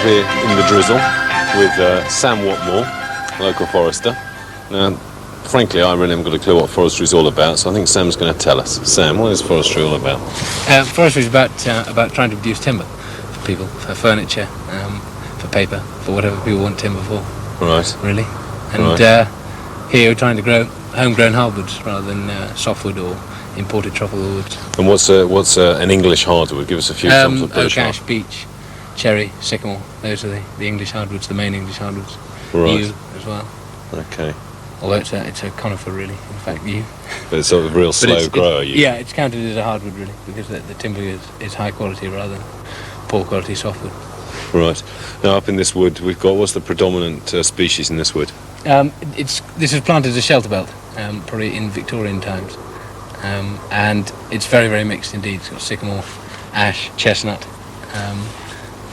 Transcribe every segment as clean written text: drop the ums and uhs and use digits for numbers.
here in the drizzle with Sam Watmore, local forester. Now, frankly, I really haven't got a clue what forestry is all about, so I think Sam's going to tell us. Sam, what is forestry all about? Forestry is about trying to produce timber for people, for furniture, for paper, for whatever people want timber for. Right. Really. And here we're trying to grow homegrown hardwoods rather than softwood or imported tropical woods. And what's an English hardwood? Give us a few examples of British oak, ash, beech, cherry, sycamore. Those are the English hardwoods, the main English hardwoods. Right. Yew as well. Okay. Although it's a conifer really, in fact, yew. But it's sort of a real slow grower, yew. Yeah, it's counted as a hardwood really, because the timber is high quality rather than poor quality softwood. Right. Now up in this wood we've got, what's the predominant species in this wood? This is planted as a shelter belt, probably in Victorian times. And it's very, very mixed indeed. It's got sycamore, ash, chestnut,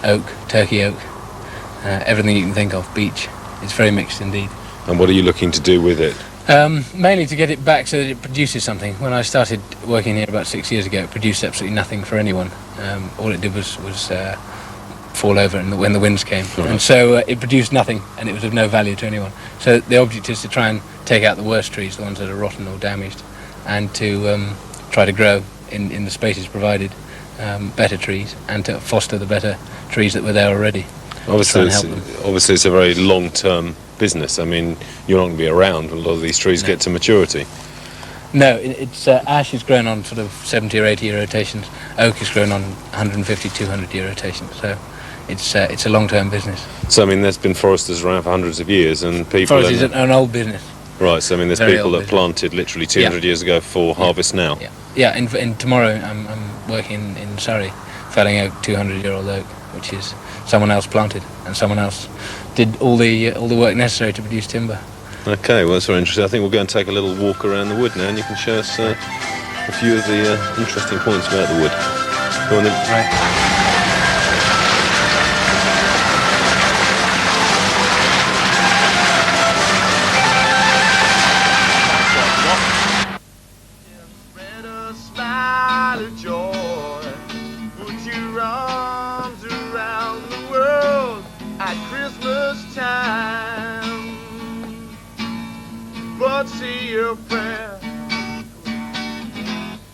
oak, turkey oak, everything you can think of, beech. It's very mixed indeed. And what are you looking to do with it? Mainly to get it back so that it produces something. When I started working here about 6 years ago, it produced absolutely nothing for anyone. All it did was fall over when the winds came. Right. And so it produced nothing, and it was of no value to anyone. So the object is to try and take out the worst trees, the ones that are rotten or damaged, and to try to grow in the spaces provided better trees, and to foster the better trees that were there already. Obviously it's a very long-term business. I mean, you're not going to be around when a lot of these trees get to maturity. No, it's ash is grown on sort of 70 or 80 year rotations. Oak is grown on 150, 200 year rotations. So it's a long-term business. So I mean, there's been foresters around for hundreds of years, and people. Forestry is an old business. Right. So I mean, there's people that planted literally 200 years ago for harvest now. Yeah. In tomorrow, I'm working in Surrey, felling oak, 200-year-old oak, which is someone else planted, and someone else did all the work necessary to produce timber. Okay, well that's very interesting. I think we'll go and take a little walk around the wood now, and you can show us a few of the interesting points about the wood. Go on then. Right. Say a prayer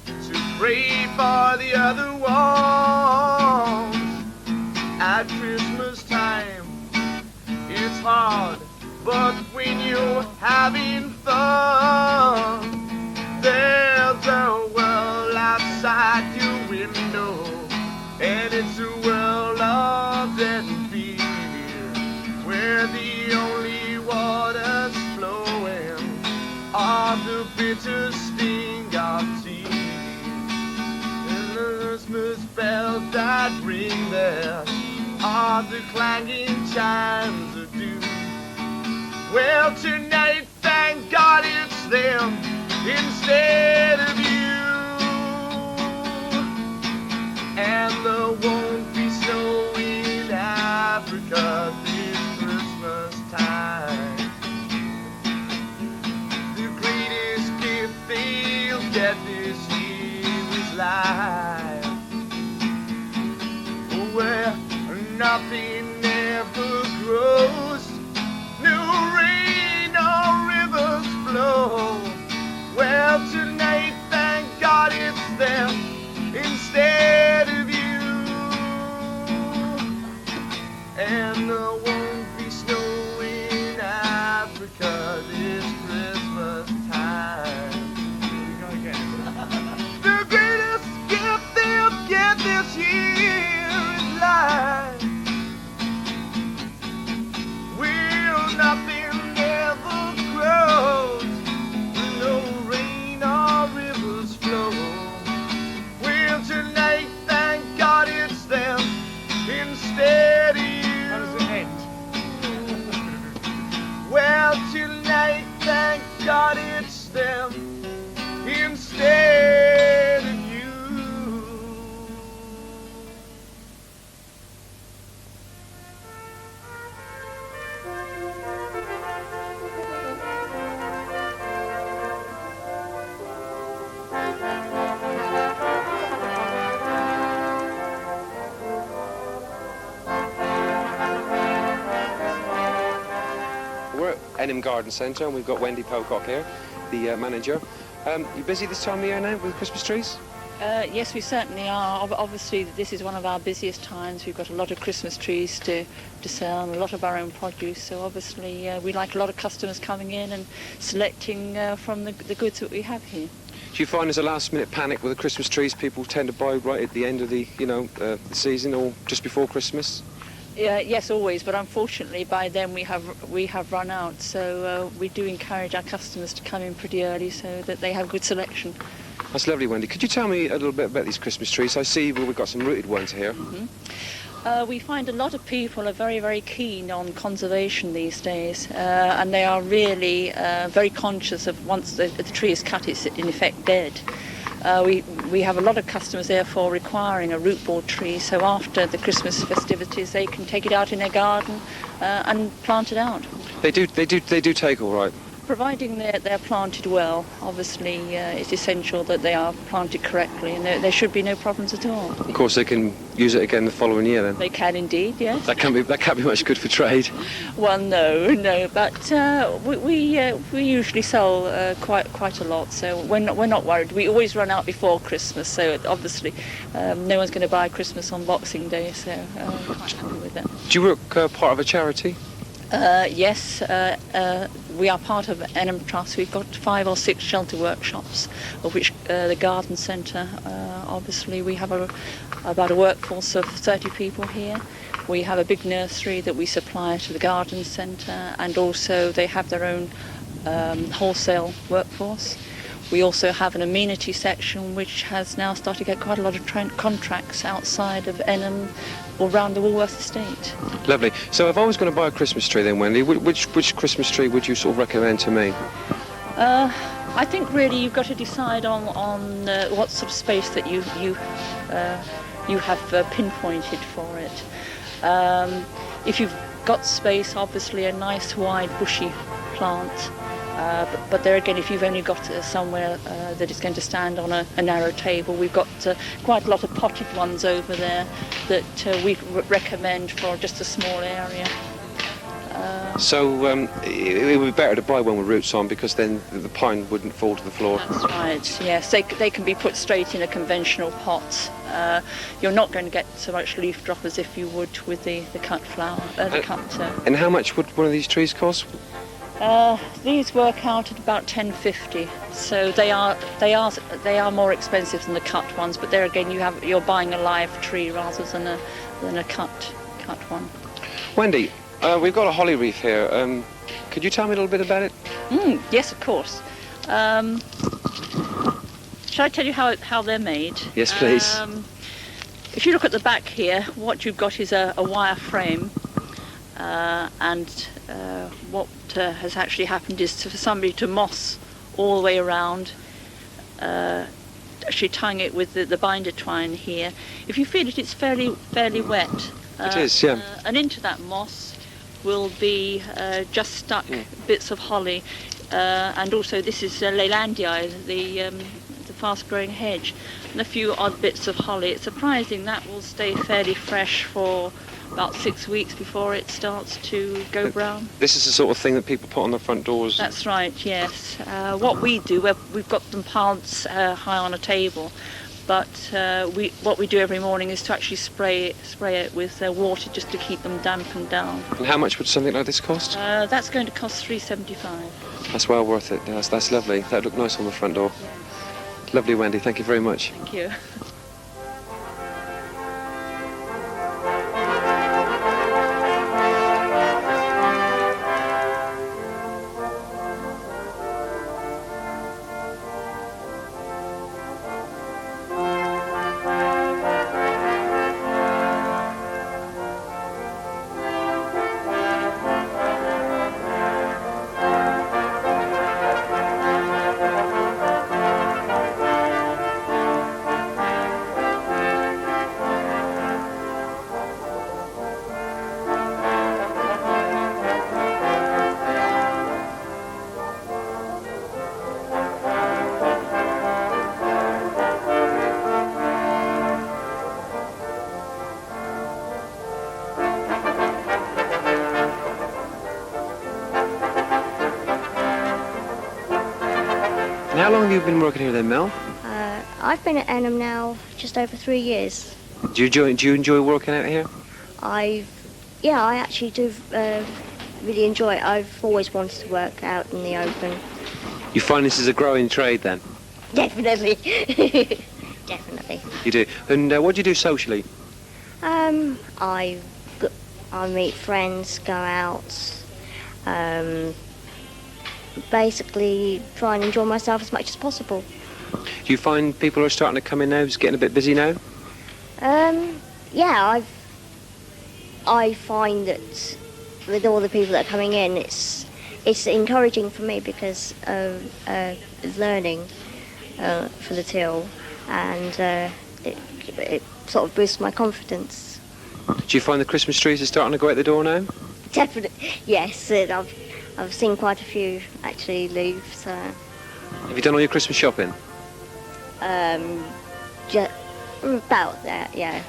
to pray for the other ones. At Christmas time it's hard, but when you're having fun, there's a world outside your window, and it's a world of death and fear, where the only water's flowing on the bitter sting of tears, and the Christmas bells that ring there are the clanging chimes of doom. Well, tonight, thank God it's them instead of you, and there won't be snow in Africa this Christmas time. Get this year is life, where nothing ever grows, no rain or rivers flow. Well, tonight, thank God it's them instead of you, and there won't be snow in Africa this Christmas time. The greatest gift they'll get this year is life. Will nothing ever grows, no rain or rivers flow. Will tonight Enham Garden Centre, and we've got Wendy Pocock here, the manager. You busy this time of year now with Christmas trees? Yes, we certainly are. Obviously, this is one of our busiest times. We've got a lot of Christmas trees to sell and a lot of our own produce. So obviously, we like a lot of customers coming in and selecting from the goods that we have here. Do you find there's a last-minute panic with the Christmas trees? People tend to buy right at the end of the, the season or just before Christmas? Yes, always. But unfortunately, by then we have run out. So we do encourage our customers to come in pretty early so that they have good selection. That's lovely, Wendy. Could you tell me a little bit about these Christmas trees? I see we've got some rooted ones here. We find a lot of people are very, very keen on conservation these days, and they are really very conscious of once the tree is cut, it's in effect dead. We have a lot of customers therefore requiring a root board tree, so after the Christmas festivities they can take it out in their garden and plant it out. They do take all right. Providing they're planted well, obviously it's essential that they are planted correctly, and there should be no problems at all. Of course, they can use it again the following year then. They can indeed, yes. That can't be much good for trade. Well, no, but we usually sell quite a lot, so we're not worried. We always run out before Christmas, so obviously no one's going to buy Christmas on Boxing Day, so we're quite happy with that. Do you work part of a charity? Yes, we are part of Enham Trust. We've got 5 or 6 shelter workshops, of which the garden centre, obviously we have about a workforce of 30 people here. We have a big nursery that we supply to the garden centre, and also they have their own wholesale workforce. We also have an amenity section which has now started to get quite a lot of contracts outside of Enham or around the Woolworth estate. Lovely. So if I was going to buy a Christmas tree then, Wendy, which Christmas tree would you sort of recommend to me? I think really you've got to decide on what sort of space that you have pinpointed for it. If you've got space, obviously a nice wide bushy plant. But there again, if you've only got somewhere that is going to stand on a narrow table, we've got quite a lot of potted ones over there that we recommend for just a small area. So it would be better to buy one with roots on, because then the pine wouldn't fall to the floor. That's right, yes. They can be put straight in a conventional pot. You're not going to get so much leaf drop as if you would with the cut flower. And how much would one of these trees cost? These work out at about $10.50, so they are more expensive than the cut ones. But there again, you're buying a live tree rather than a cut one. Wendy, we've got a holly wreath here. Could you tell me a little bit about it? Yes, of course. Shall I tell you how they're made? Yes, please. If you look at the back here, what you've got is a wire frame, and what has actually happened is for somebody to moss all the way around, actually tying it with the binder twine here. If you feel it, it's fairly wet. It is, yeah. And into that moss will be just stuck bits of holly, and also this is Leylandii, the fast-growing hedge, and a few odd bits of holly. It's surprising that will stay fairly fresh for about 6 weeks before it starts to go brown. This is the sort of thing that people put on their front doors? That's right, yes. What we do, we've got them piled high on a table, but what we do every morning is to actually spray it with water just to keep them dampened down. And how much would something like this cost? That's going to cost $3.75. That's well worth it. That's lovely. That'd look nice on the front door. Yeah. Lovely, Wendy. Thank you very much. Thank you. you been working here then, Mel? I've been at Enham now just over 3 years. Do you enjoy working out here? I actually do really enjoy it. I've always wanted to work out in the open. You find this is a growing trade then? Definitely. Definitely. You do. And what do you do socially? I meet friends, go out, basically try and enjoy myself as much as possible. Do you find people are starting to come in now, it's getting a bit busy now? Yeah, I find that with all the people that are coming in, it's encouraging for me because of learning for the till, and it sort of boosts my confidence. Do you find the Christmas trees are starting to go out the door now? Definitely, yes. I've seen quite a few actually leave. So. Have you done all your Christmas shopping? Just about that, yeah.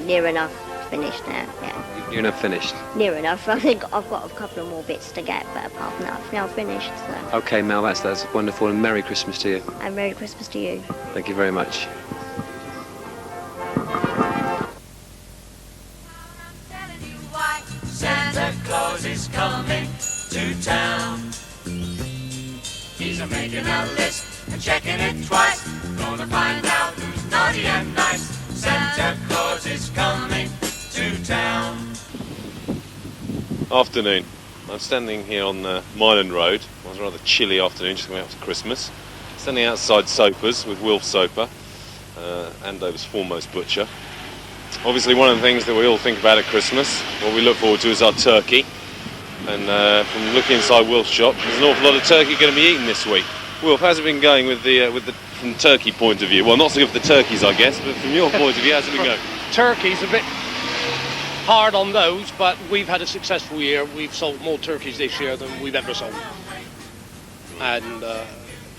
Near enough finished now, yeah. You're not finished? Near enough. I think I've got a couple of more bits to get, but apart from that, I've now finished. So. Okay, Mel, that's wonderful, and Merry Christmas to you. And Merry Christmas to you. Thank you very much. Santa Claus is coming to town. He's a-making a list and checking it twice. Gonna find out who's naughty and nice. Santa Claus is coming to town. Afternoon. I'm standing here on Mylen Road. It was a rather chilly afternoon, just coming up to Christmas. Standing outside Soper's with Will Soper, Andover's foremost butcher. Obviously, one of the things that we all think about at Christmas, what we look forward to, is our turkey. And from looking inside Will's shop, there's an awful lot of turkey going to be eaten this week. Will, how's it been going with the from turkey point of view? Well, not so good for the turkeys, I guess, but from your point of view, how's it been going? Turkey's a bit hard on those, but we've had a successful year. We've sold more turkeys this year than we've ever sold. And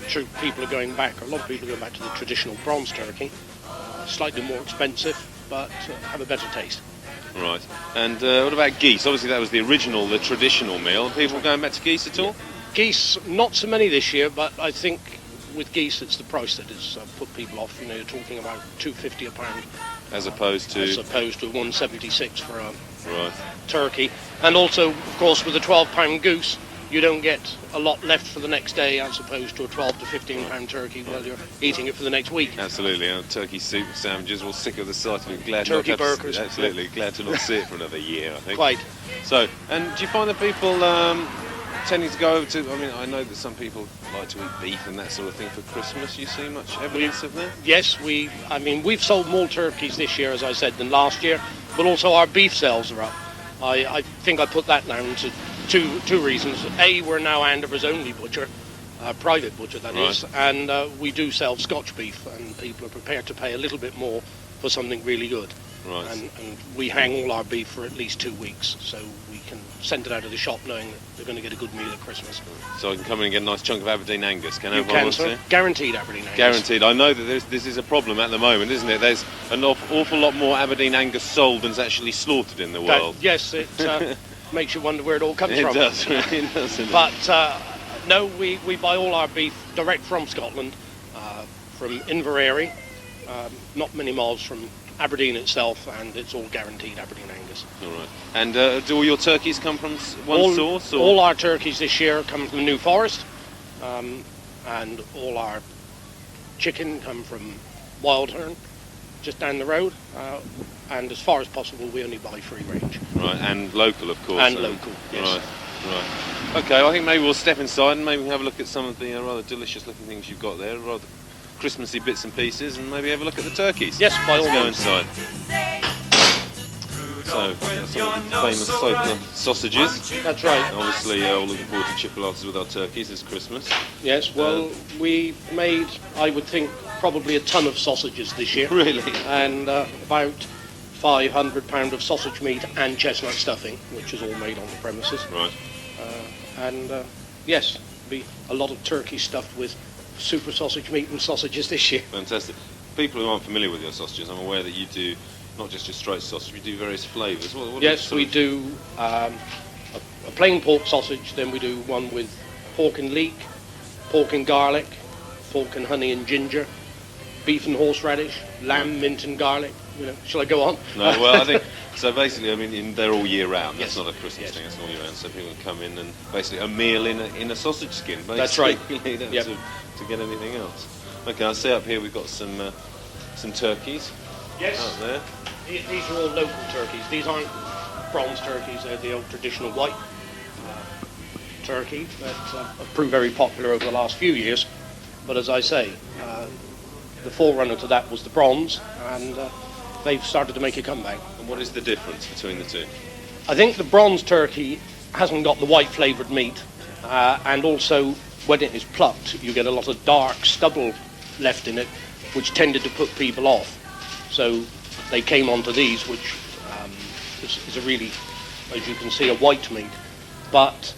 true, people are going back, a lot of people are going back to the traditional bronze turkey. Slightly more expensive, but have a better taste. Right. And what about geese? Obviously that was the original, the traditional meal. Are people going back to geese at all? Yeah. Geese, not so many this year, but I think with geese it's the price that has put people off. You know, you're talking about $2.50 a pound. As opposed to $1.76 for a right. turkey. And also, of course, with a 12-pound goose, you don't get a lot left for the next day as opposed to a 12 to 15-pound turkey while you're eating it for the next week. Absolutely, turkey soup sandwiches, we're sick of the sight of it. Glad turkey not burgers. Absolutely, glad to not see it for another year, I think. Quite. So, and do you find that people tending to go over to, I mean, I know that some people like to eat beef and that sort of thing for Christmas. You see much evidence of that? Yes, we've sold more turkeys this year, as I said, than last year, but also our beef sales are up. I think I put that down to two reasons. A, we're now Andover's only butcher, private butcher that is, and we do sell Scotch beef, and people are prepared to pay a little bit more for something really good. Right. And we hang all our beef for at least 2 weeks, so we can send it out of the shop knowing that they're going to get a good meal at Christmas. So I can come in and get a nice chunk of Aberdeen Angus, can I? You can, sir. Guaranteed Aberdeen Angus. Guaranteed. I know that this is a problem at the moment, isn't it? There's an awful lot more Aberdeen Angus sold than's actually slaughtered in the world. Yes, it makes you wonder where it all comes it from. Does. It does. But no, we buy all our beef direct from Scotland, from Inverary, not many miles from Aberdeen itself, and it's all guaranteed Aberdeen Angus. All right. And do all your turkeys come from one source? Or? All our turkeys this year come from New Forest, and all our chicken come from Wildhern, just down the road. And as far as possible, we only buy free range. Right, and local, of course. And local, yes. Right. Okay, well, I think maybe we'll step inside and maybe have a look at some of the rather delicious-looking things you've got there, rather Christmassy bits and pieces, and maybe have a look at the turkeys. Yes, by all Let's go means. inside. So, some of the famous Soper sausages. That's right. Obviously, we're looking forward to chipolatas with our turkeys this Christmas. Yes, well, we made, I would think, probably a ton of sausages this year. Really? And about 500 pound of sausage meat and chestnut stuffing, which is all made on the premises. Right. Yes, be a lot of turkey stuffed with super sausage meat and sausages this year. Fantastic. People who aren't familiar with your sausages, I'm aware that you do not just your straight sausage, you do various flavours. Yes, we do a plain pork sausage, then we do one with pork and leek, pork and garlic, pork and honey and ginger, beef and horseradish, lamb, mint and garlic. You know, shall I go on? No, well, I think so. Basically, I mean, they're all year round. That's Yes. not a Christmas Yes. thing. That's all year round. So people can come in and basically a meal in a sausage skin. Basically. That's right. You don't Yep. to get anything else. Okay, I see up here we've got some turkeys Yes. out there. These are all local turkeys. These aren't bronze turkeys. They're the old traditional white turkey that have proved very popular over the last few years. But as I say, the forerunner to that was the bronze, and they've started to make a comeback. And what is the difference between the two? I think the bronze turkey hasn't got the white flavoured meat, and also when it is plucked, you get a lot of dark stubble left in it, which tended to put people off. So they came onto these, which is a really, as you can see, a white meat, but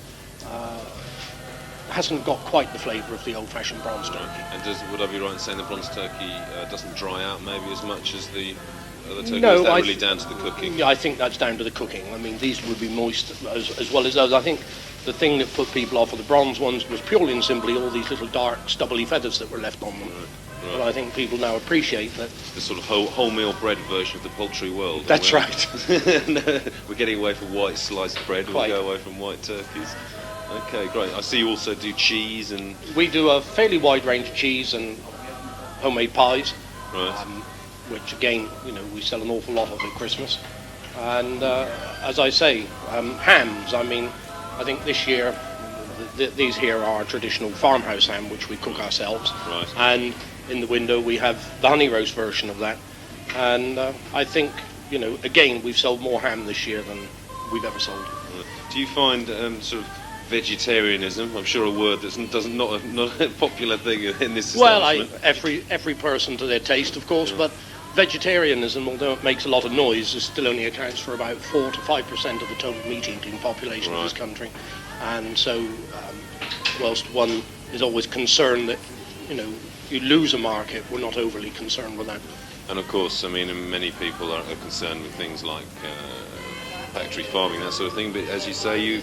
hasn't got quite the flavour of the old-fashioned bronze turkey. And would I be right in saying the bronze turkey doesn't dry out maybe as much as the other turkey? No, Is that I really down to the cooking? Yeah, I think that's down to the cooking. I mean, these would be moist as well as those. I think the thing that put people off of the bronze ones was purely and simply all these little dark, stubbly feathers that were left on them. Right. But I think people now appreciate that. The sort of wholemeal bread version of the poultry world. That's We're- right. We're getting away from white sliced bread. Quite. We'll go away from white turkeys. Okay, great. I see you also do cheese and We do a fairly wide range of cheese and homemade pies, right. which again, you know, we sell an awful lot of at Christmas. And as I say, hams. I mean, I think this year these here are traditional farmhouse ham, which we cook ourselves. Right. And in the window we have the honey roast version of that. And I think, you know, again, we've sold more ham this year than we've ever sold. Do you find sort of vegetarianism? I'm sure a word that's not a popular thing in this Well, establishment. every person to their taste, of course, but vegetarianism, although it makes a lot of noise, it still only accounts for about 4 to 5% of the total meat-eating population of this country. And so, whilst one is always concerned that, you know, you lose a market, we're not overly concerned with that. And of course, I mean, many people are concerned with things like factory farming, that sort of thing. But as you say,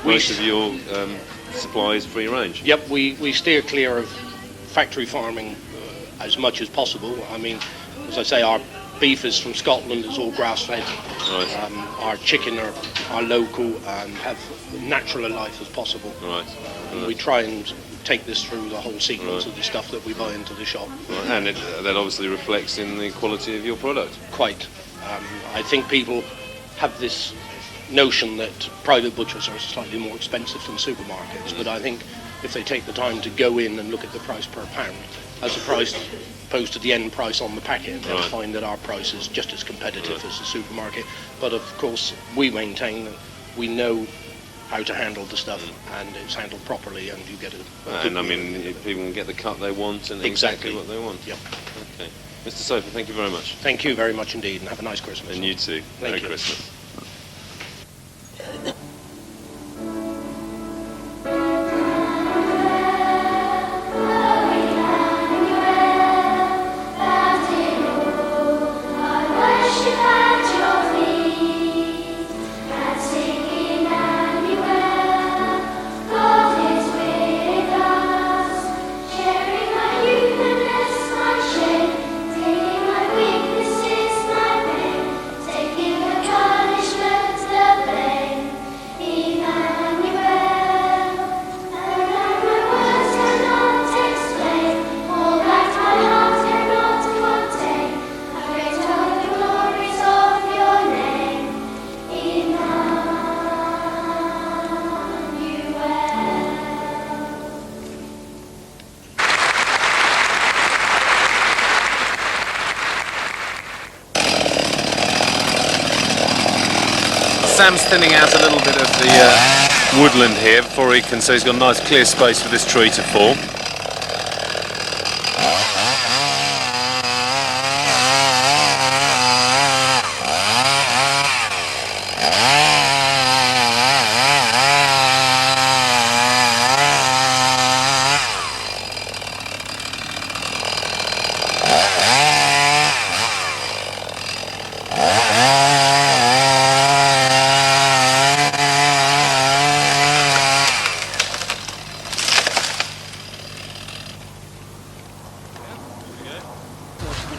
most of your supply is free range. Yep, we steer clear of factory farming as much as possible. I mean, as I say, our beef is from Scotland, it's all grass-fed. Right. Our chicken are local and have natural a life as possible. Right. And we try and take this through the whole sequence of the stuff that we buy into the shop. Right. And that obviously reflects in the quality of your product. Quite. I think people have this notion that private butchers are slightly more expensive than supermarkets, but I think if they take the time to go in and look at the price per pound as opposed to the end price on the packet, they'll find that our price is just as competitive as the supermarket. But of course, we maintain that we know how to handle the stuff, and it's handled properly, and you get And I mean, people can get the cut they want and exactly what they want. Yep. Okay. Mr. Soper, thank you very much. Thank you very much indeed, and have a nice Christmas. And you too. Thank Merry you. Christmas. Sam's thinning out a little bit of the woodland here before he can, so he's got a nice clear space for this tree to fall.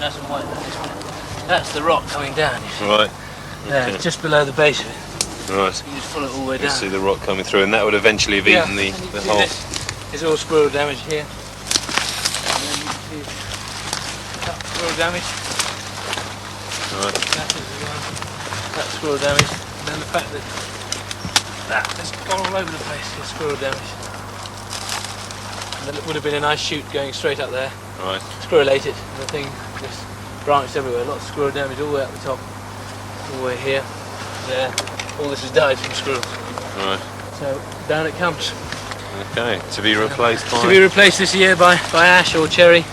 nice and white. That's the rock coming down. You see. Right. There, Okay. just below the base of it. Right. So you just follow it all the way You down. see the rock coming through, and that would eventually have eaten the and you can see whole. There's all squirrel damage here. And then you can see squirrel damage. Right. That's squirrel damage. And then the fact that has gone all over the place is squirrel damage. And then it would have been a nice shoot going straight up there. Right. Squirrel ate it. And the thing just branched everywhere. Lots of squirrel damage all the way up the top. All the way here. There. All this has died from squirrels. Right. So down it comes. Okay. To be replaced by. To be replaced this year by ash or cherry.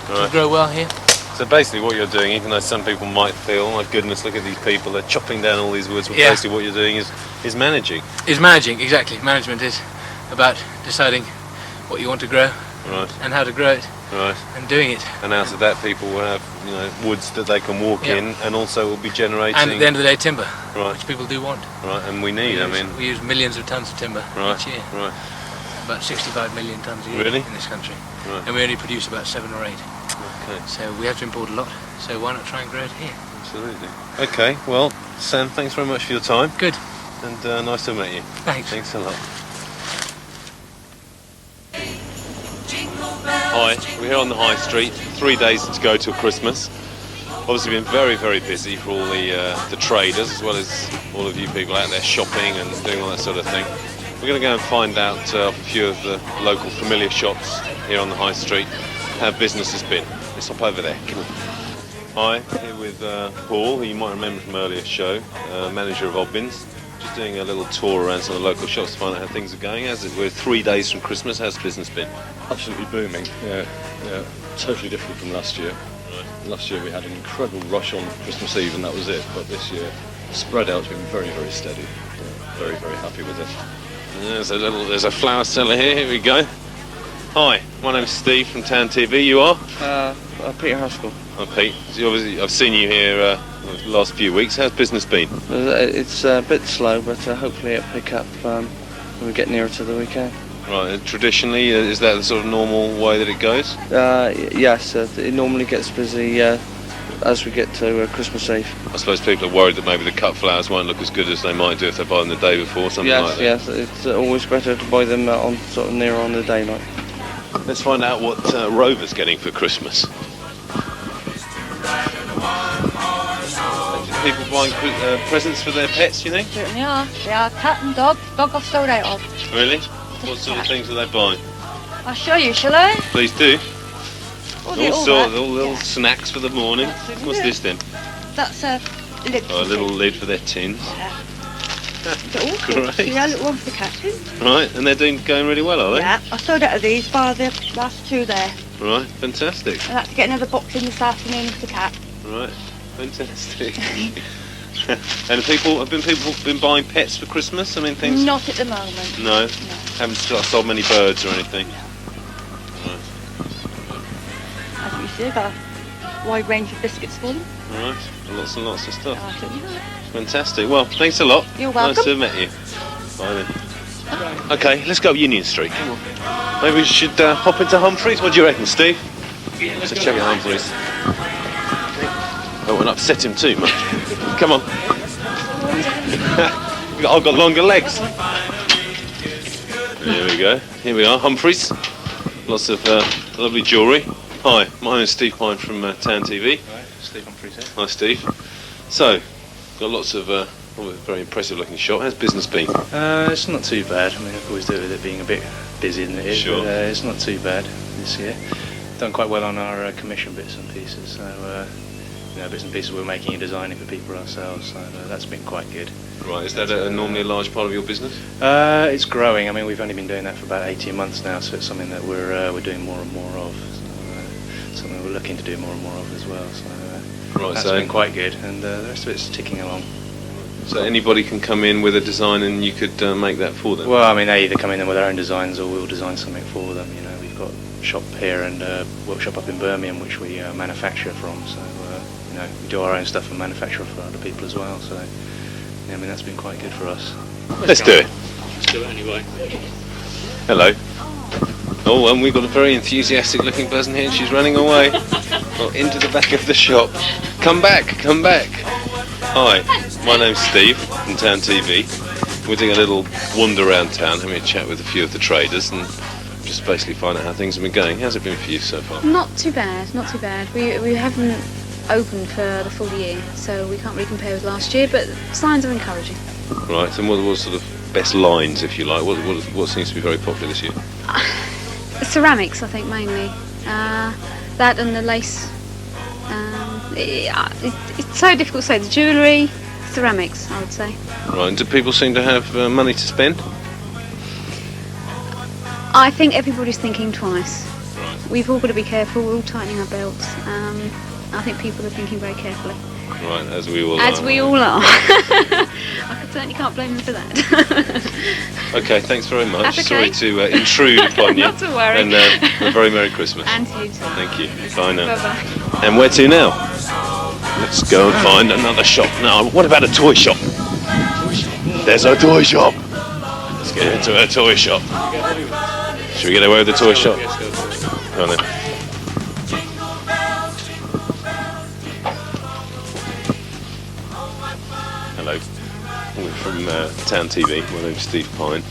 Right. To grow well here. So basically what you're doing, even though some people might feel, oh my goodness, look at these people, they're chopping down all these woods, but Yeah. basically what you're doing is managing. Is managing, exactly. Management is about deciding what you want to grow Right. and how to grow it Right. and doing it. And out of that people will have, woods that they can walk Yeah. in, and also will be generating. And at the end of the day, timber, Right. which people do want. Right, and we need, We use millions of tons of timber Right. each year. Right. About 65 million tons a year Really? in this country. Right. And we only produce about 7 or 8. Okay. So we have to import a lot. So why not try and grow it here? Absolutely. Okay, well, Sam, thanks very much for your time. Good. And nice to meet you. Thanks. Thanks a lot. Hi, we're here on the High Street. 3 days to go till Christmas. Obviously been very, very busy for all the traders, as well as all of you people out there shopping and doing all that sort of thing. We're going to go and find out a few of the local familiar shops here on the High Street, how business has been. Let's hop over there. Come on. Hi, here with Paul, who you might remember from earlier show, manager of Oddbins. Just doing a little tour around some of the local shops to find out how things are going. We're 3 days from Christmas. How's business been? Absolutely booming. Yeah. Totally different from last year. Right. Last year we had an incredible rush on Christmas Eve and that was it. But this year, spread out's been very, very steady. Yeah, very, very happy with it. There's a flower seller here. Here we go. Hi, my name's Steve from Town TV. You are? Peter Haskell. I'm Pete. So obviously, I've seen you here the last few weeks. How's business been? It's a bit slow, but hopefully it'll pick up when we get nearer to the weekend. Right. Traditionally, is that the sort of normal way that it goes? Yes, it normally gets busy as we get to Christmas Eve. I suppose people are worried that maybe the cut flowers won't look as good as they might do if they buy them the day before, something like that. Yes, it's always better to buy them on sort of near on the daylight. Let's find out what Rover's getting for Christmas. People buying presents for their pets, you think? Certainly are. They are cat and dog. Dog I've sold out of. Really? What sort of things are they buying? I'll show you, shall I? Please do. All Little snacks for the morning. What's this then? That's a lid. Oh, a little lid for their tins. Great. Yeah, a little one for the cat too. Right, and they're going really well, are they? Yeah, I sold out of these by the last 2 there. Right, fantastic. I'll have to get another box in this afternoon for the cat. Right, fantastic. And have people been buying pets for Christmas? I mean, things. Not at the moment. No. Haven't sold many birds or anything. Right. As you see, I've got a wide range of biscuits for them. Right, lots and lots of stuff. I certainly have. Fantastic. Well, thanks a lot. You're welcome. Nice to have met you. Bye then. Okay, let's go up Union Street. Maybe we should hop into Humphries. What do you reckon, Steve? Yeah, let's check out Humphries. I won't upset him too much. Come on. I've got longer legs. There we go. Here we are, Humphries. Lots of lovely jewellery. Hi, my name's Steve Pyne from Town TV. Hi, Steve Humphries here. Hi, Steve. So, got lots of very impressive looking shop. How's business been? It's not too bad. I mean, I've always dealt with it being a bit busy than it is. Sure. But, it's not too bad this year. Done quite well on our commission bits and pieces. So, bits and pieces we're making and designing for people ourselves. So that's been quite good. Right. Is that normally a large part of your business? It's growing. I mean, we've only been doing that for about 18 months now, so it's something that we're doing more and more of. So, something we're looking to do more and more of as well. So that's been quite good, and the rest of it's ticking along. So anybody can come in with a design and you could make that for them? Well, I mean, they either come in with their own designs or we'll design something for them. You know, we've got a shop here and a workshop up in Birmingham which we manufacture from. So, we do our own stuff and manufacture for other people as well. So, I mean, that's been quite good for us. Let's do it. Let's do it anyway. Hello. Oh, and we've got a very enthusiastic looking person here and she's running away. Oh, into the back of the shop. Come back, come back. Hi, my name's Steve from Town TV. We're doing a little wander around town, having a chat with a few of the traders and just basically find out how things have been going. How's it been for you so far? Not too bad, not too bad. We haven't opened for the full year, so we can't really compare with last year, but signs are encouraging. Right, and what sort of best lines, if you like? What seems to be very popular this year? Ceramics, I think, mainly. That and the lace. It's so difficult to say. The jewellery, ceramics, I would say. Right, and do people seem to have money to spend? I think everybody's thinking twice. Right. We've all got to be careful. We're all tightening our belts. I think people are thinking very carefully. Right, as we all are. As we all are. I certainly can't blame them for that. Okay, thanks very much. That's okay. Sorry to intrude upon you. Not to worry. And a very Merry Christmas. And to you too. Thank you. Bye now. Bye-bye. And where to now? Let's go and find another shop. Now, what about a toy shop? There's a toy shop. Let's get into a toy shop. Should we get away with the toy shop? Go on then. Hello. We're from Town TV. My name's Steve Pyne.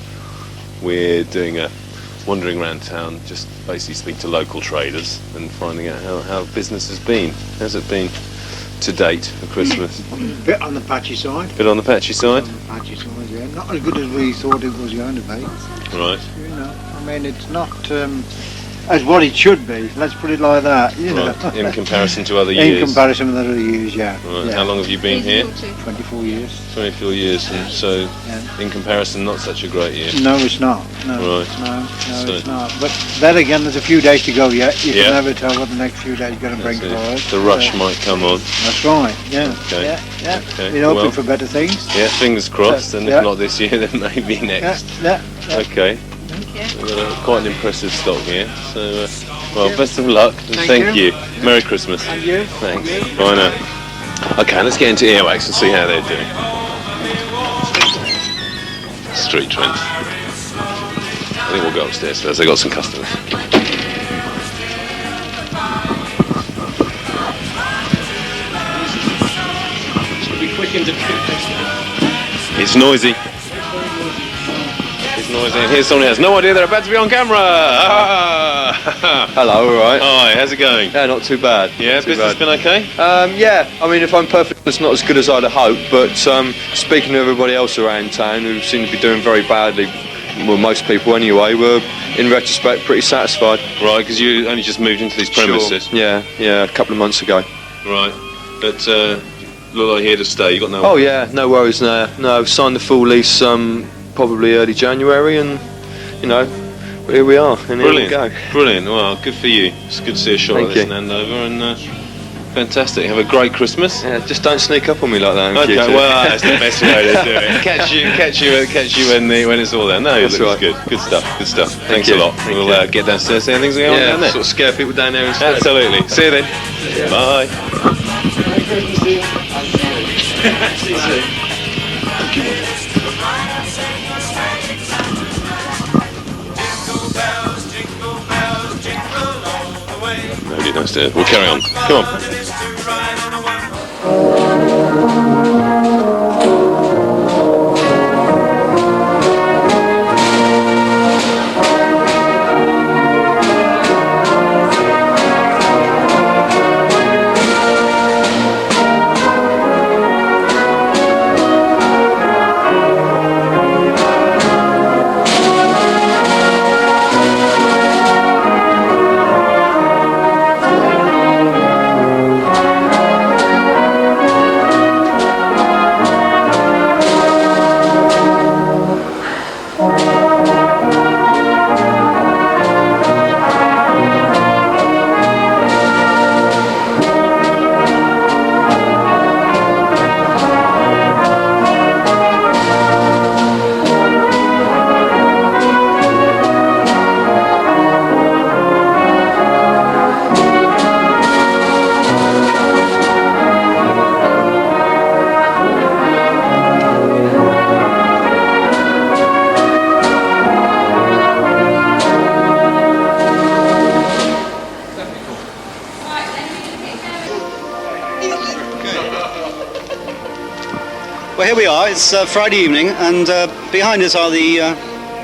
We're doing a wandering around town, just basically speak to local traders and finding out how business has been. How's it been to date for Christmas? Bit on the patchy side. Bit on the patchy side? On the patchy side, yeah. Not as good as we thought it was going to be. Right. You know, I mean, it's not as what it should be. Let's put it like that. You know. Right. In comparison to other years. In comparison with other years, yeah. Right. Yeah. How long have you been here? 24 years. 24 years, and so in comparison, not such a great year. No, it's not. No, right. No, it's not. But then again, there's a few days to go yet. You can never tell what the next few days are going to bring for us. The rush might come on. That's right. Yeah. Okay. Yeah. Okay. We're hoping for better things. Yeah, fingers crossed. And if not this year, then maybe next. Yeah. Okay. We've got quite an impressive stock here. So, well, best of luck and thank you. Merry Christmas. And you. Thanks. Bye now. Okay, let's get into earwax and see how they're doing. Street trends. I think we'll go upstairs first. They've got some customers. Should be quick and It's noisy. It's noisy. And here's someone who has no idea they're about to be on camera. Hello, all right. Hi, how's it going? Yeah, not too bad. Yeah, business been okay? Yeah, I mean, if I'm perfect, it's not as good as I'd have hoped, but speaking to everybody else around town who seem to be doing very badly, well, most people anyway, were, in retrospect, pretty satisfied. Right, because you only just moved into these premises? Sure. Yeah, a couple of months ago. Right, but look like here to stay, you got no... Oh yeah, no worries there. No, signed the full lease probably early January, and, you know, here we are, and Brilliant. Here we go. Brilliant, well, good for you. It's good to see a shot Thank like this you. in Andover, and fantastic. Have a great Christmas. Yeah, just don't sneak up on me like that. Okay, well, that's the best way to do it. Catch you when it's all there. No, it looks right. good. Good stuff. Thanks you. a lot. Thank We'll you. get downstairs, see how things are going down there. Sort of scare people down there instead. Absolutely. See you then. Yeah. Bye. See you soon. Nobody downstairs. We'll carry on. Come on. Well, here we are. It's Friday evening, and behind us are the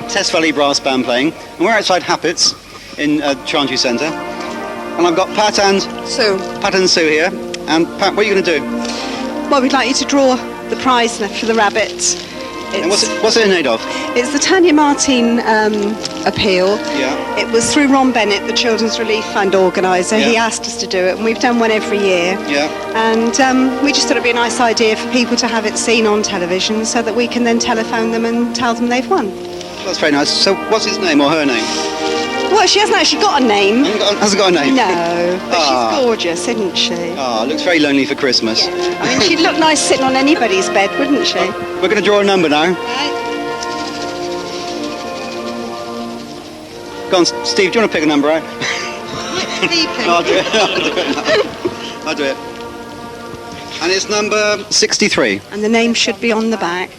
Test Valley Brass Band playing. And we're outside Happits in Chantry Centre. And I've got Pat and Sue here. And Pat, what are you going to do? Well, we'd like you to draw the prize for the rabbit. And what's it in aid of? It's the Tanya Martin appeal. Yeah. It was through Ron Bennett, the Children's Relief Fund organiser. Yeah. He asked us to do it, and we've done one every year. Yeah. And we just thought it'd be a nice idea for people to have it seen on television, so that we can then telephone them and tell them they've won. That's very nice. So what's his name or her name? Well, she hasn't actually got a name. Hasn't got a name? No, but she's gorgeous, isn't she? Looks very lonely for Christmas. Yeah. I mean, she'd look nice sitting on anybody's bed, wouldn't she? We're going to draw a number now. Right. Go on, Steve, do you want to pick a number out? I'll do it. I'll do it. And it's number 63. And the name should be on the back.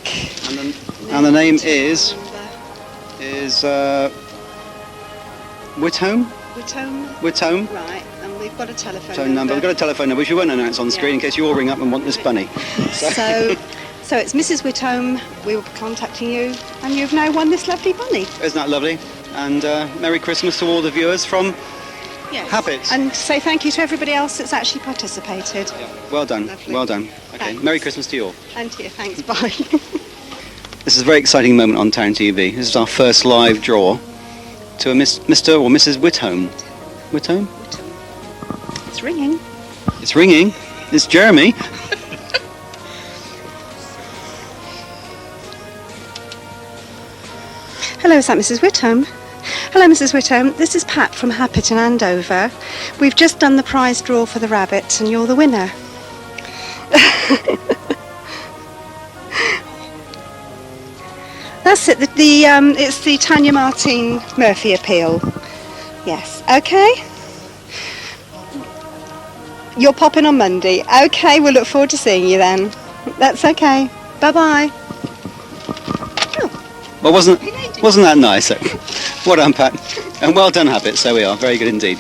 And the name is Whitholm? Whitholm. Right, and we've got a telephone number. We've got a telephone number which we won't announce on the screen in case you all ring up and want this bunny. So it's Mrs. Whitholm. We will be contacting you, and you've now won this lovely bunny. Isn't that lovely? And Merry Christmas to all the viewers from Happits. And say thank you to everybody else that's actually participated. Yeah. Well done. Lovely. Well done. Okay. Thanks. Merry Christmas to you all. And to you. Thanks. Bye. This is a very exciting moment on Town TV. This is our first live draw to a Mr. or Mrs. Whitholm. Whitholm? It's ringing. It's ringing. It's Jeremy. Hello, is that Mrs. Whitholm? Hello, Mrs. Whitholm. This is Pat from Happit in Andover. We've just done the prize draw for the rabbit, and you're the winner. That's it. It's the Tanya Martin Murphy appeal. Yes. Okay. You're popping on Monday. Okay. We'll look forward to seeing you then. That's okay. Bye bye. Well, wasn't that nice? Well done, Pat. And well done, Happits. There we are. Very good indeed.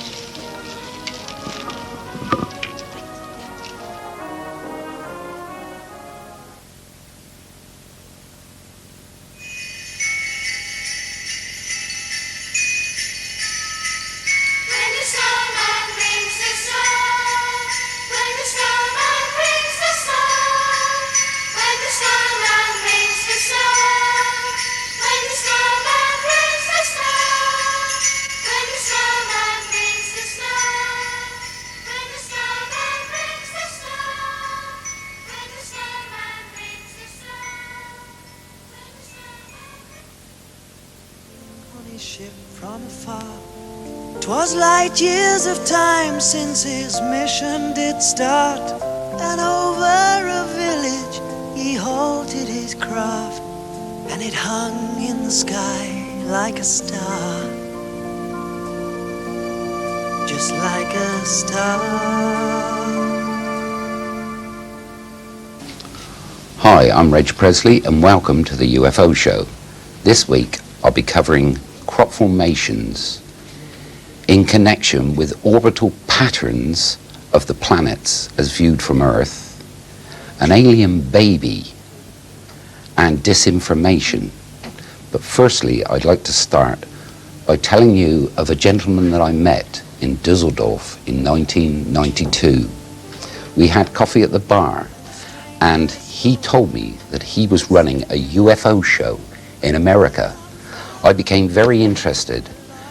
From afar, 'twas light years of time since his mission did start, and over a village he halted his craft, and it hung in the sky like a star, just like a star. Hi, I'm Reg Presley and welcome to the UFO Show. This week I'll be covering crop formations in connection with orbital patterns of the planets as viewed from Earth, an alien baby, and disinformation. But firstly, I'd like to start by telling you of a gentleman that I met in Düsseldorf in 1992. We had coffee at the bar, and he told me that he was running a UFO show in America. I became very interested,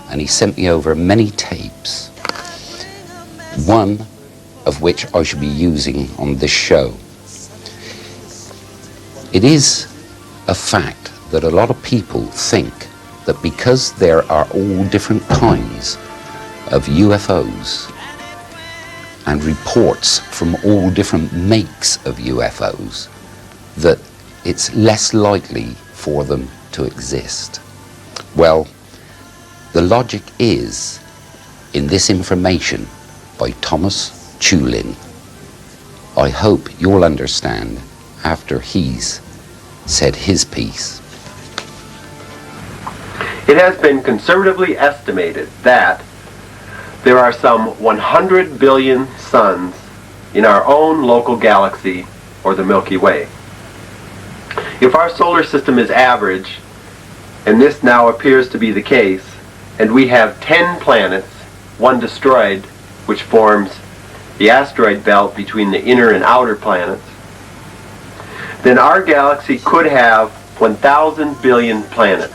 and he sent me over many tapes, one of which I should be using on this show. It is a fact that a lot of people think that because there are all different kinds of UFOs and reports from all different makes of UFOs, that it's less likely for them to exist. Well, the logic is in this information by Thomas Chulin. I hope you'll understand after he's said his piece. It has been conservatively estimated that there are some 100 billion suns in our own local galaxy, or the Milky Way. If our solar system is average, and this now appears to be the case, and we have 10 planets, one destroyed, which forms the asteroid belt between the inner and outer planets, then our galaxy could have 1,000 billion planets.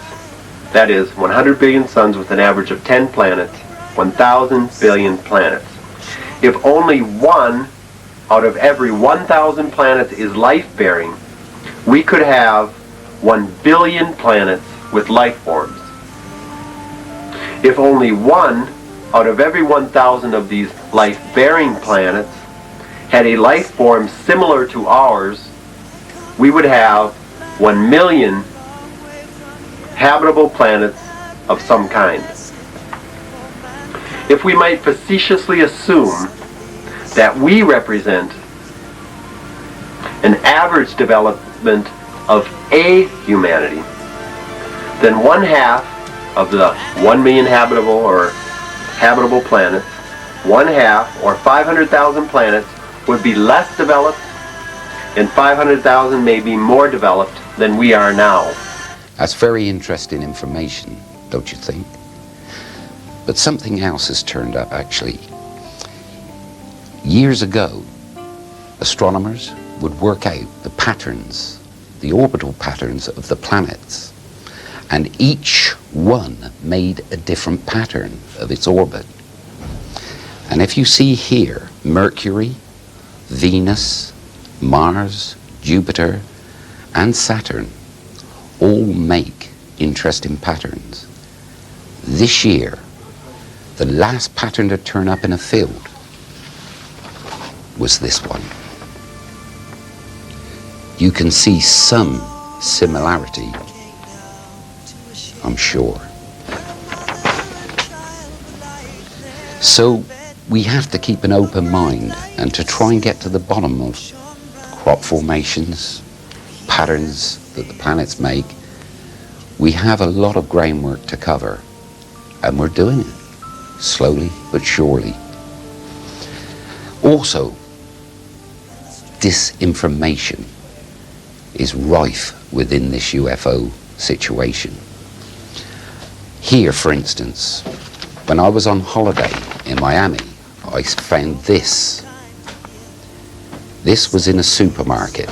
That is, 100 billion suns with an average of 10 planets, 1,000 billion planets. If only one out of every 1,000 planets is life-bearing, we could have 1 billion planets with life forms. If only one out of every 1,000 of these life-bearing planets had a life form similar to ours, we would have 1 million habitable planets of some kind. If we might facetiously assume that we represent an average development of a humanity, then 1/2 of the 1 million habitable planets, 1/2 or 500,000 planets would be less developed, and 500,000 may be more developed than we are now. That's very interesting information, don't you think? But something else has turned up, actually. Years ago, astronomers would work out the patterns, the orbital patterns of the planets, and each one made a different pattern of its orbit. And if you see here, Mercury, Venus, Mars, Jupiter, and Saturn all make interesting patterns. This year, the last pattern to turn up in a field was this one. You can see some similarity, I'm sure. So we have to keep an open mind and to try and get to the bottom of crop formations, patterns that the planets make. We have a lot of groundwork to cover, and we're doing it, slowly but surely. Also, disinformation is rife within this UFO situation. Here, for instance, when I was on holiday in Miami, I found this. This was in a supermarket.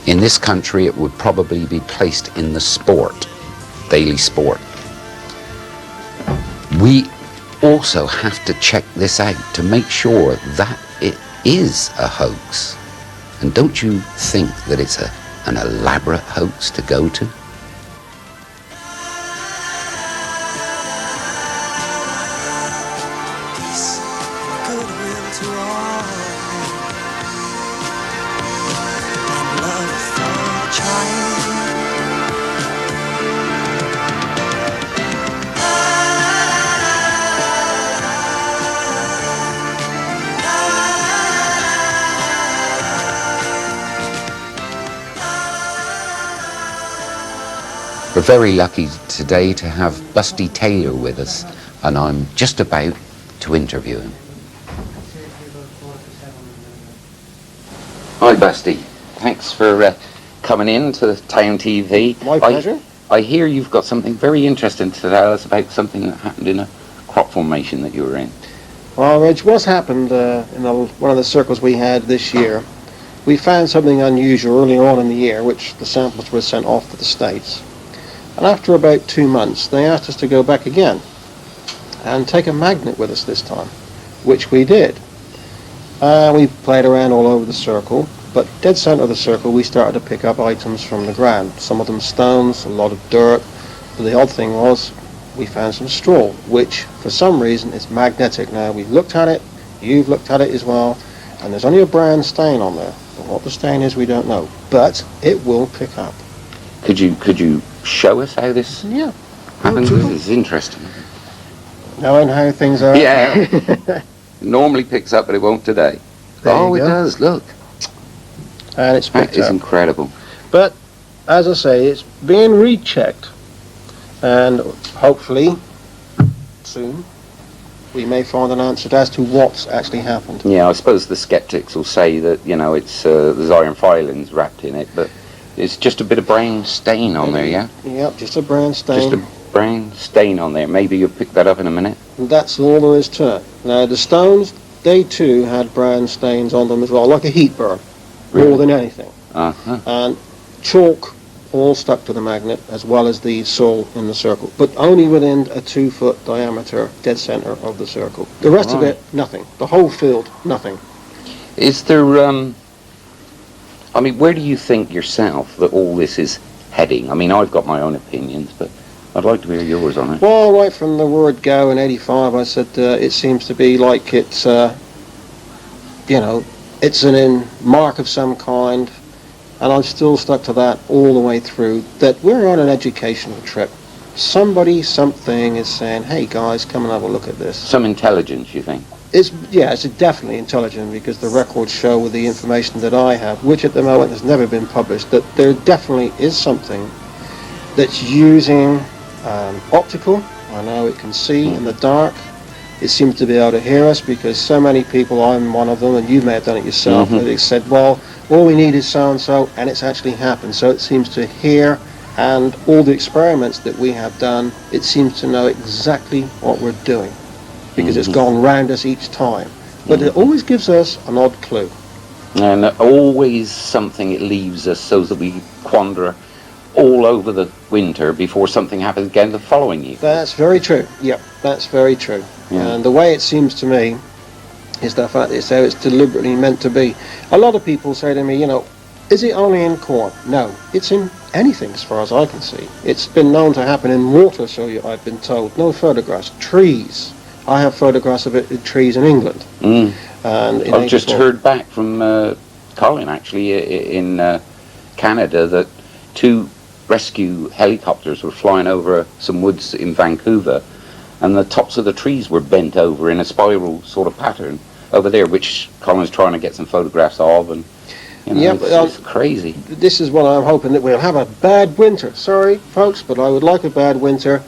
In this country, it would probably be placed in the sport, daily sport. We also have to check this out to make sure that it is a hoax. And don't you think that it's an elaborate hoax to go to? We're very lucky today to have Busty Taylor with us, and I'm just about to interview him. Hi Busty, thanks for coming in to Town TV. My pleasure. I hear you've got something very interesting to tell us about something that happened in a crop formation that you were in. Well, Reg, what's happened in one of the circles we had this year, we found something unusual earlier on in the year, which the samples were sent off to the States. And after about 2 months, they asked us to go back again and take a magnet with us this time, which we did. We played around all over the circle, but dead center of the circle, we started to pick up items from the ground. Some of them stones, a lot of dirt. But the odd thing was, we found some straw, which for some reason is magnetic. Now, we've looked at it, you've looked at it as well, and there's only a brown stain on there. But what the stain is, we don't know. But it will pick up. Could you show us how this happens? It's interesting. Knowing how things are. Yeah. It normally picks up, but it won't today. Oh, it does, look. And it's picked up. That is incredible. But, as I say, it's being rechecked. And hopefully, soon, we may find an answer as to what's actually happened. Yeah, I suppose the skeptics will say that, it's there's iron filings wrapped in it, but It's just a bit of brown stain on there, yeah? Yep, just a brown stain. Just a brown stain on there. Maybe you'll pick that up in a minute. And that's all there is to it. Now, the stones, they too had brown stains on them as well, like a heat burn, more than anything. Uh-huh. And chalk all stuck to the magnet, as well as the soul in the circle, but only within a 2-foot diameter, dead center of the circle. The rest of it, nothing. The whole field, nothing. Is there, I mean, where do you think yourself that all this is heading? I mean, I've got my own opinions, but I'd like to hear yours on it. Well, right from the word go in '85, I said it seems to be like it's, you know, it's an mark of some kind, and I've still stuck to that all the way through, that we're on an educational trip. Somebody, something is saying, hey guys, come and have a look at this. Some intelligence, you think? It's definitely intelligent, because the records show with the information that I have, which at the moment has never been published, that there definitely is something that's using optical. I know it can see in the dark. It seems to be able to hear us, because so many people, I'm one of them, and you may have done it yourself, that it said, well, all we need is so-and-so, and it's actually happened. So it seems to hear, and all the experiments that we have done, it seems to know exactly what we're doing, because it's gone round us each time. But it always gives us an odd clue. And always something it leaves us so that we quander all over the winter before something happens again the following year. That's very true. Yep, that's very true. Yeah. And the way it seems to me is the fact that it's how it's deliberately meant to be. A lot of people say to me, you know, is it only in corn? No, it's in anything as far as I can see. It's been known to happen in water, so I've been told. No photographs. Trees. I have photographs of it in trees in England. And I've just heard back from Colin, actually, in Canada, that 2 rescue helicopters were flying over some woods in Vancouver, and the tops of the trees were bent over in a spiral sort of pattern over there, which Colin's trying to get some photographs of, and you know, it's crazy. This is what I'm hoping, that we'll have a bad winter. Sorry, folks, but I would like a bad winter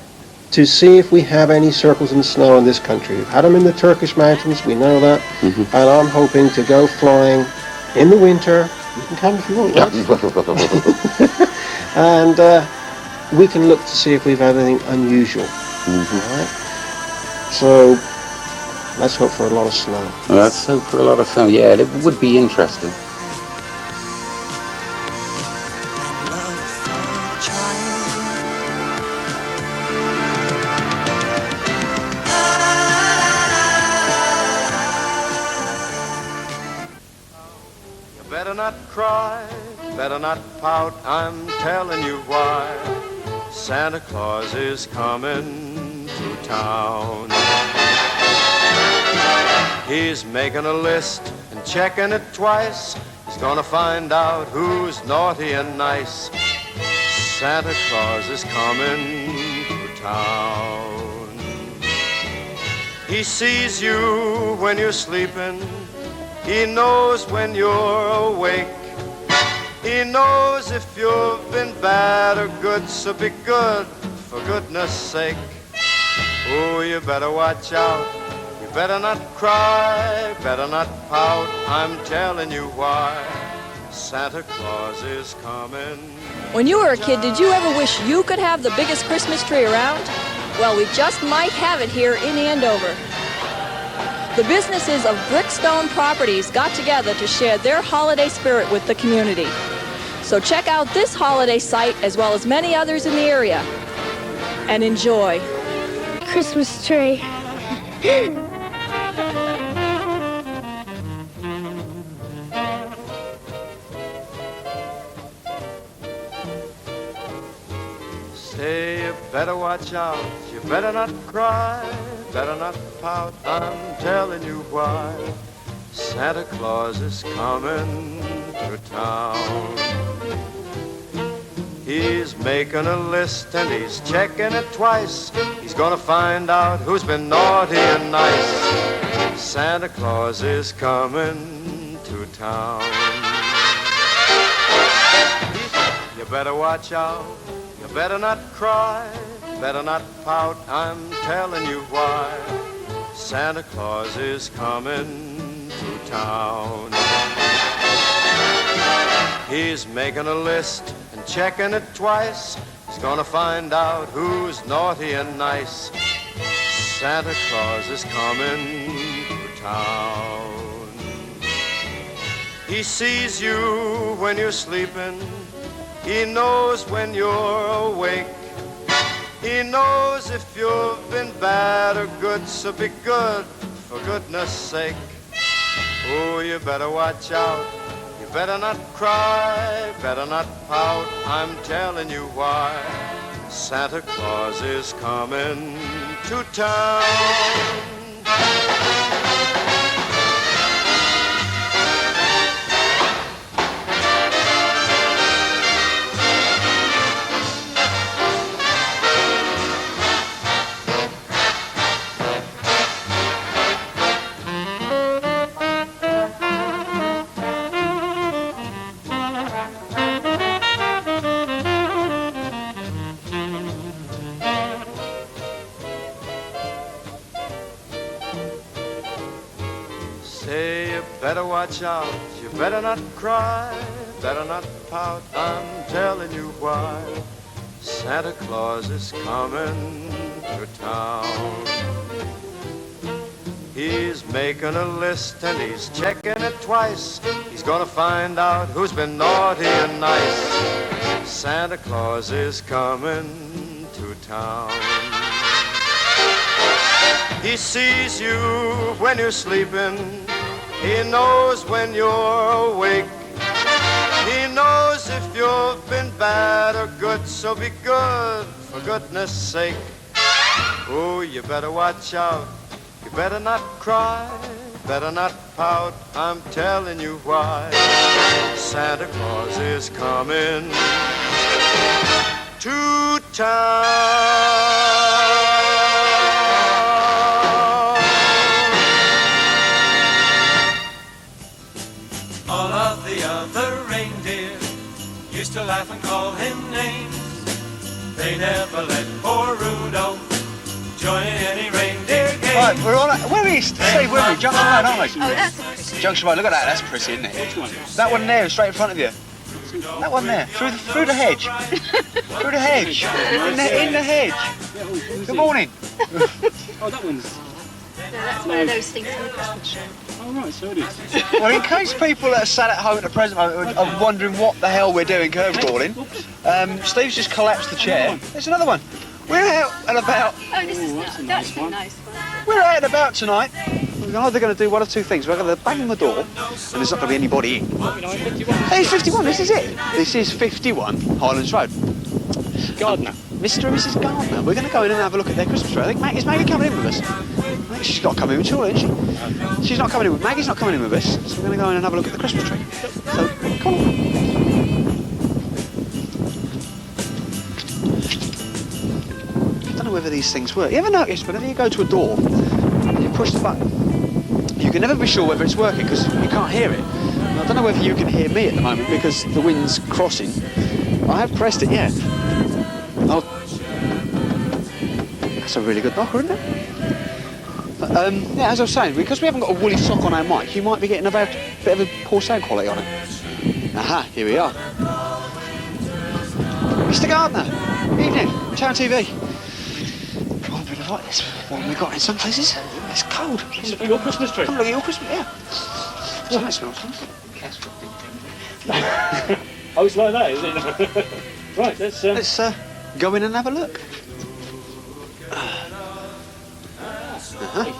to see if we have any circles in snow in this country. We've had them in the Turkish mountains, we know that, and I'm hoping to go flying in the winter. You can come if you want, right? And we can look to see if we've had anything unusual. Right? So let's hope for a lot of snow. Let's hope for a lot of snow. Yeah, it would be interesting. You better not cry, better not pout, I'm telling you why. Santa Claus is coming to town. He's making a list and checking it twice. He's gonna find out who's naughty and nice. Santa Claus is coming to town. He sees you when you're sleeping. He knows when you're awake. He knows if you've been bad or good, so be good, for goodness sake. Oh, you better watch out, you better not cry, better not pout, I'm telling you why. Santa Claus is coming. When you were a kid, did you ever wish you could have the biggest Christmas tree around? Well, we just might have it here in Andover. The businesses of Brickstone Properties got together to share their holiday spirit with the community. So check out this holiday site as well as many others in the area and enjoy. Christmas tree. Say you better watch out, you better not cry, better not pout, I'm telling you why. Santa Claus is coming to town. He's making a list and he's checking it twice. He's gonna find out who's been naughty and nice. Santa Claus is coming to town. You better watch out, you better not cry, better not pout, I'm telling you why. Santa Claus is coming to town. He's making a list and checking it twice. He's gonna find out who's naughty and nice. Santa Claus is coming to town. He sees you when you're sleeping. He knows when you're awake. He knows if you've been bad or good, so be good, for goodness sake. Oh, you better watch out. You better not cry, better not pout. I'm telling you why. Santa Claus is coming to town. Better watch out, you better not cry, better not pout, I'm telling you why. Santa Claus is coming to town. He's making a list and he's checking it twice. He's gonna find out who's been naughty and nice. Santa Claus is coming to town. He sees you when you're sleeping. He knows when you're awake. He knows if you've been bad or good, so be good, for goodness sake. Oh, you better watch out. You better not cry, better not pout. I'm telling you why. Santa Claus is coming to town. All of the other reindeer used to laugh and call him names. They never let poor Rudolph join in any reindeer game. Right, we're on. Where is Steve? Where are we? Junction Road, aren't we? Oh, that's a pretty. Junction Road. Look at that. That's pretty, isn't it? Which one? That one there, straight in front of you. That one there, through the hedge. Through the hedge. In the hedge. Good morning. Oh, that one's. No, that's one of those things from the Christmas show. Oh, right, so it is. Well, in case people that are sat at home at the present moment are wondering what the hell we're doing curveballling, Steve's just collapsed the chair. There's another one. We're out and about. Oh, this is that's a nice one. We're out and about tonight. We're either going to do one of two things. We're going to bang on the door, and there's not going to be anybody in. Hey, 51, this is it. This is 51 Highlands Road. Gardner. Mr. and Mrs. Gardner. We're going to go in and have a look at their Christmas tree. I think is Maggie coming in with us? I think she's got to come in with surely, isn't she? She's not coming in with Maggie's not coming in with us, so we're going to go in and have a look at the Christmas tree. So, come on. I don't know whether these things work. You ever notice whenever you go to a door and you push the button, you can never be sure whether it's working because you can't hear it. And I don't know whether you can hear me at the moment because the wind's crossing. I have pressed it, yeah. Oh, that's a really good knocker, isn't it? But, yeah, as I was saying, because we haven't got a woolly sock on our mic, you might be getting a bit of a poor sound quality on it. Aha, here we are. Mr. Gardner, evening, Town TV. Oh, a bit of like this, what we got in some places. It's cold. Look at your Christmas tree. Come look at your Christmas, yeah. So that smells nice. Oh, it's like that, isn't it? Right, let's go in and have a look.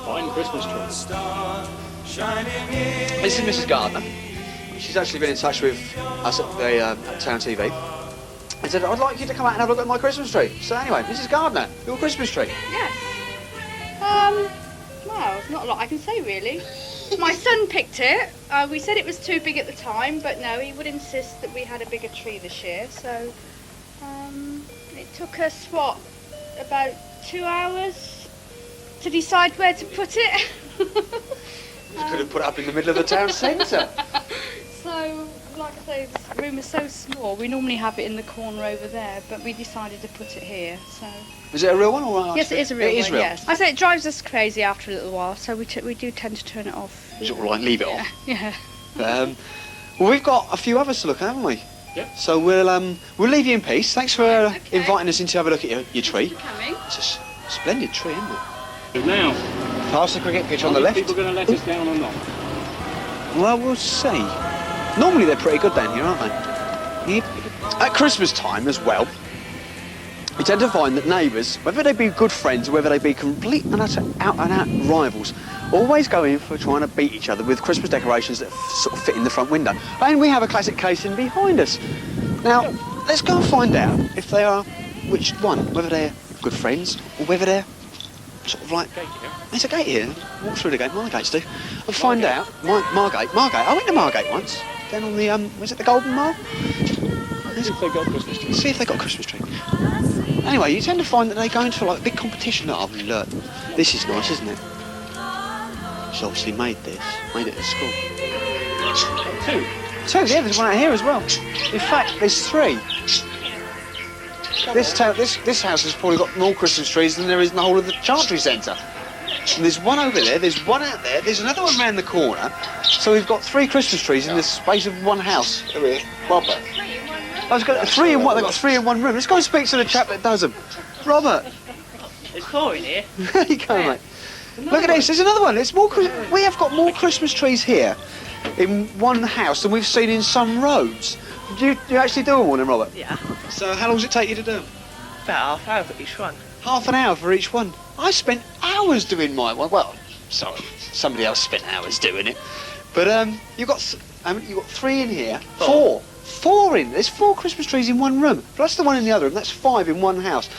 Fine Christmas tree. This is Mrs. Gardner. She's actually been in touch with us at the Town TV. And said, I'd like you to come out and have a look at my Christmas tree. So anyway, Mrs. Gardner, your Christmas tree. Yes. Well, not a lot I can say really. My son picked it. We said it was too big at the time, but no, he would insist that we had a bigger tree this year. So it took us, about 2 hours to decide where to put it. You could have put it up in the middle of the town centre. So, like I say, this room is so small. We normally have it in the corner over there, but we decided to put it here. So. Is it a real one or? Yes, it is a real one. It is real. Yes. I say it drives us crazy after a little while, so we do tend to turn it off. Is it all right? Leave it off. Yeah. Well, we've got a few others to look at, haven't we? Yeah. So we'll leave you in peace. Thanks for inviting us in to have a look at your tree. Coming. It's a splendid tree, isn't it? Now, past the cricket pitch on the are left. people going to let us down or not? Well, we'll see. Normally they're pretty good down here, aren't they? Yep. At Christmas time as well, you tend to find that neighbours, whether they be good friends or whether they be complete and utter out-and-out rivals, always go in for trying to beat each other with Christmas decorations that sort of fit in the front window. And we have a classic case in behind us. Now, let's go and find out if they are which one, whether they're good friends or whether they're sort of like... There's a gate here. Walk through the gate, Margate, Steve. And find out... Margate. I went to Margate once. Down on the, was it the Golden Mile? See if they've got a Christmas tree. See if they've got a Christmas tree. Anyway, you tend to find that they go into like a big competition. Oh, look, this is nice, isn't it? She's obviously made it at school. Two, yeah, there's one out here as well. In fact, there's three. This house has probably got more Christmas trees than there is in the whole of the Chantry Centre. And there's one over there, there's one out there, there's another one round the corner. So we've got 3 Christmas trees in the space of one house. Over here, Robert. They've got 3 in one room. Let's go and speak to the chap that does them. Robert. There's 4 in here. There you go, mate. Look at this, there's another one. It's more. We have got more Christmas trees here in one house than we've seen in some roads. Do you actually do them all then, Robert? Yeah. So how long does it take you to do them? About half hour for each one. Half an hour for each one. I spent hours doing my one. Well, sorry, somebody else spent hours doing it. But you've got 3 in here. 4 in. There's 4 Christmas trees in one room. Plus the one in the other room. That's 5 in one house.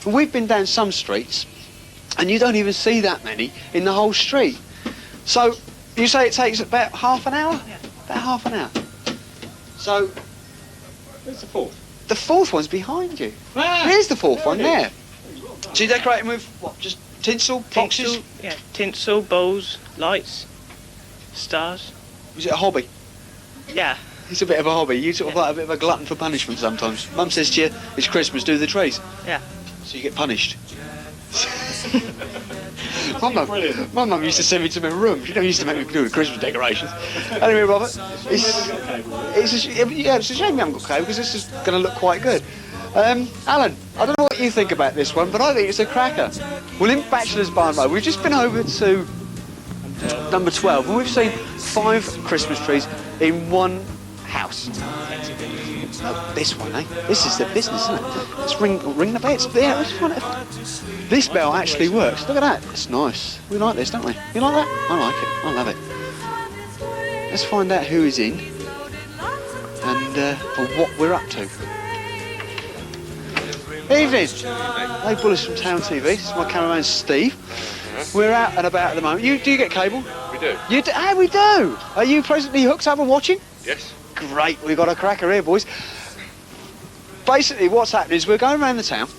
And we've been down some streets, and you don't even see that many in the whole street. So you say it takes about half an hour? Yeah. About half an hour. So where's the 4th? The 4th one's behind you. Ah, here's the 4th one there. So you decorate them with what? Just tinsel, boxes? Yeah, tinsel, bowls, lights, stars. Was it a hobby? Yeah. It's a bit of a hobby. You sort of like a bit of a glutton for punishment sometimes. Mum says to you, it's Christmas, do the trees. Yeah. So you get punished. My mum used to send me to my room. She never used to make me do the Christmas decorations. Anyway, Robert, it's a shame you haven't got cable because this is going to look quite good. Alan, I don't know what you think about this one, but I think it's a cracker. Well, in Bachelor's Barn Road, we've just been over to number 12, and we've seen 5 Christmas trees in one house. Oh, this one, eh? This is the business, isn't it? Let's ring the bell. This bell actually works. Look at that. It's nice. We like this, don't we? You like that? I like it. I love it. Let's find out who is in and what we're up to. Evening. Hey, Bullis from Town TV. This is my cameraman Steve. We're out and about at the moment. Do you get cable? We do. You do? Ah, we do. Are you presently hooked up and watching? Yes. Great, we've got a cracker here, boys. Basically, what's happening is we're going around the town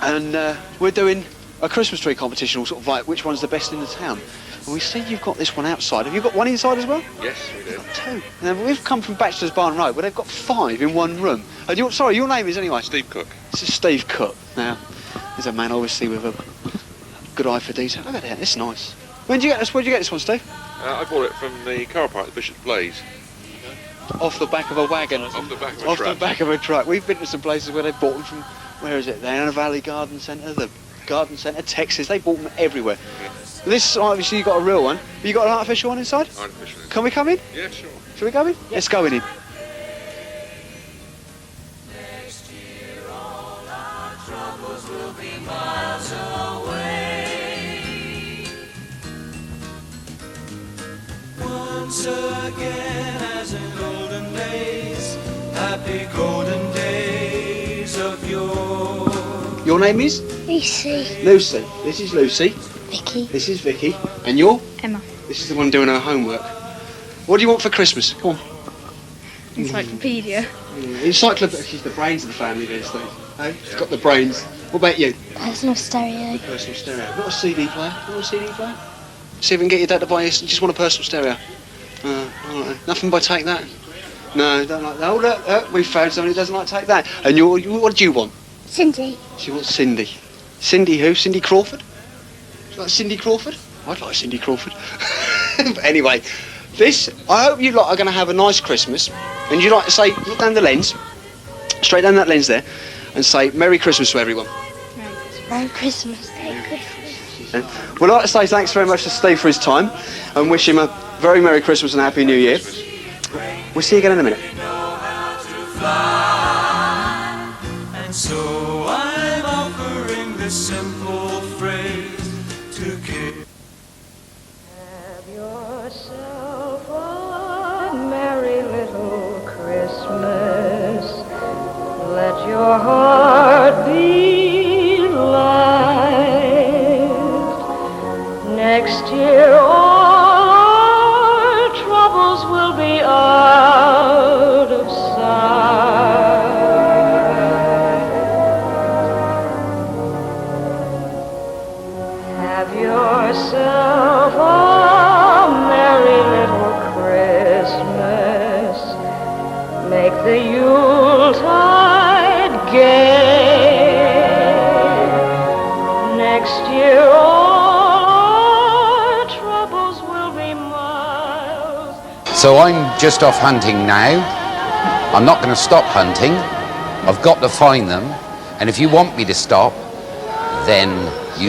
and we're doing a Christmas tree competition, sort of like which one's the best in the town. And we see you've got this one outside. Have you got one inside as well? Yes, we do. 2. And we've come from Bachelor's Barn Road, where they've got 5 in one room. And your name is anyway? Steve Cook. This is Steve Cook. Now, there's a man obviously with a good eye for detail. Look at that, it's nice. Where'd you get this one, Steve? I bought it from the car park at Bishop's Blaze. Off the back of a wagon. Off the back of a Off truck. the back of a truck. We've been to some places where they've bought them from, where is it? The Anna Valley Garden Centre, the Garden Centre, Texas. They bought them everywhere. Yeah. This, obviously, you've got a real one. But you got an artificial one inside? Artificial. Can we come in? Yeah, sure. Shall we go in? Yeah. Let's go in. Next year all our troubles will be miles away. Once again as in golden days, happy golden days of yore. Your name is? Lucy. Lucy. This is Lucy. Vicky. This is Vicky. And you're? Emma. This is the one doing her homework. What do you want for Christmas? Come on. Encyclopedia. Encyclopedia. She's the brains of the family, there, Steve. Hey? She's got the brains. What about you? Personal stereo. Personal stereo. Not a CD player. You want a CD player? See if we can get your dad to buy you. Just want a personal stereo. All right. Nothing by Take That. No, don't like that. Oh, look, we found somebody who doesn't like Take That. And what do you want? Cindy. She wants Cindy. Cindy who? Cindy Crawford? Do you like Cindy Crawford? I'd like Cindy Crawford. But anyway, this, I hope you lot are going to have a nice Christmas. And you'd like to say, look down the lens, straight down that lens there, and say, Merry Christmas to everyone. Merry Christmas. And we'd like to say thanks very much to Steve for his time, and wish him a very Merry Christmas and a Happy New Year. We'll see you again in a minute. And so I'm offering this simple phrase to give. Have yourself a merry little Christmas. Let your heart be light. Next year all our troubles will be out of sight. Have yourself a merry little Christmas. Make the Yuletide gay. Next year all our troubles will be miles. So I'm just off hunting now. I'm not going to stop hunting. I've got to find them. And if you want me to stop, then